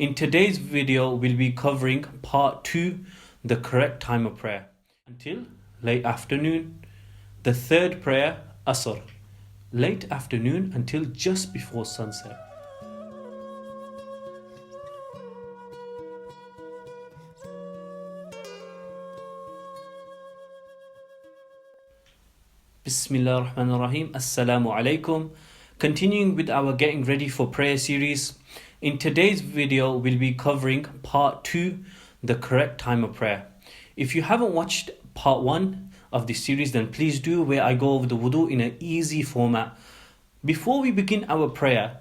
In today's video, we'll be covering part 2, the correct time of prayer. Until late afternoon. The third prayer, Asr. Late afternoon until just before sunset. Bismillah ar-Rahman ar-Rahim. Assalamu alaikum. Continuing with our getting ready for prayer series. In today's video, we'll be covering part 2, the correct time of prayer. If you haven't watched part 1 of this series, then please do, where I go over the wudu in an easy format. Before we begin our prayer,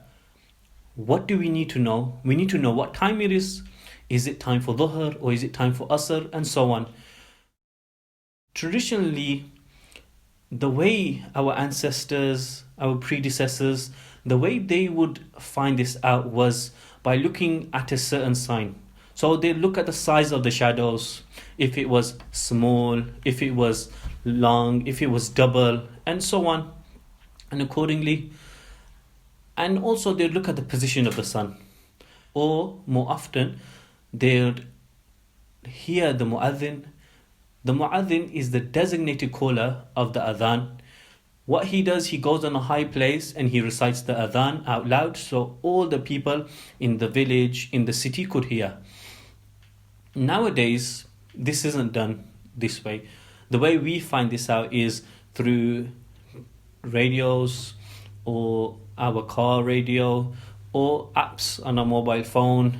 what do we need to know? We need to know what time it is. Is it time for dhuhr or is it time for asr, and so on. Traditionally, the way our ancestors, our predecessors, the way they would find this out was by looking at a certain sign. So they look at the size of the shadows, if it was small, if it was long, if it was double, and so on. And accordingly, and also they look at the position of the sun. Or more often, they would hear the mu'adhin. The mu'adhin is the designated caller of the adhan. What he does, he goes on a high place and he recites the adhan out loud, so all the people in the village, in the city could hear. Nowadays, this isn't done this way. The way we find this out is through radios or our car radio or apps on a mobile phone.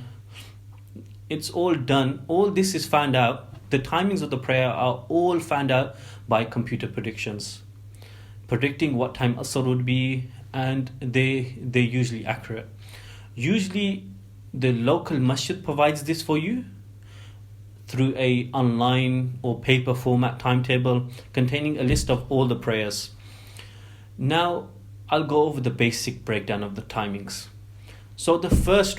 It's all done. All this is found out. The timings of the prayer are all found out by computer predictions, predicting what time Asr would be, and they're usually accurate. Usually the local masjid provides this for you through a online or paper format timetable containing a list of all the prayers. Now I'll go over the basic breakdown of the timings. So the first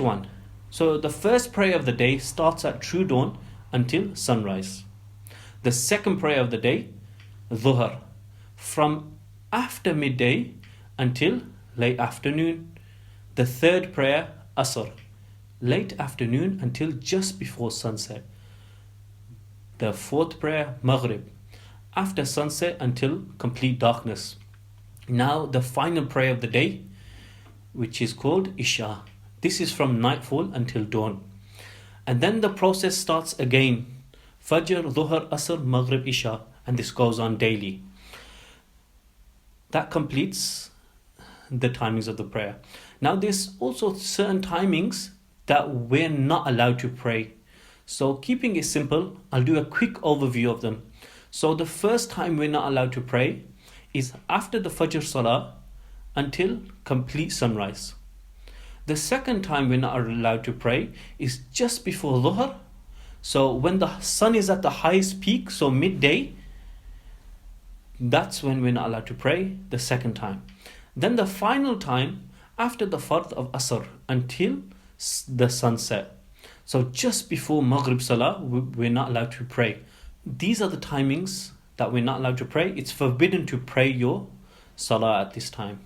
prayer of the day starts at true dawn until sunrise. The second prayer of the day, dhuhr, from after midday until late afternoon. The third prayer, asr, late afternoon until just before sunset. The fourth prayer, maghrib, after sunset until complete darkness. Now the final prayer of the day, which is called Isha. This is from nightfall until dawn. And then the process starts again. Fajr, dhuhr, asr, maghrib, Isha. And this goes on daily. That completes the timings of the prayer. Now there's also certain timings that we're not allowed to pray. So keeping it simple, I'll do a quick overview of them. So the first time we're not allowed to pray is after the Fajr Salah until complete sunrise. The second time we're not allowed to pray is just before dhuhr. So when the sun is at the highest peak, so midday, that's when we're not allowed to pray the second time. Then the final time after the fard of asr until the sunset. So just before Maghrib Salah, we're not allowed to pray. These are the timings that we're not allowed to pray. It's forbidden to pray your Salah at this time.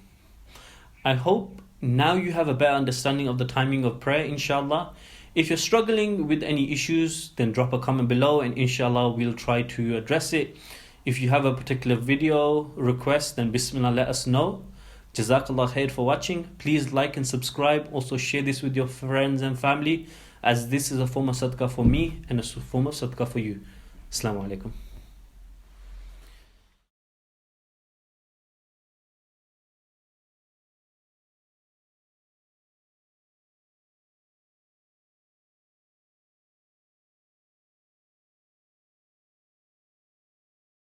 I hope now you have a better understanding of the timing of prayer, inshallah. If you're struggling with any issues, then drop a comment below and inshallah we'll try to address it. If you have a particular video request, then bismillah, let us know. Jazakallah khair for watching. Please like and subscribe. Also share this with your friends and family, as this is a form of sadaqah for me and a form of sadaqah for you. Assalamu alaikum.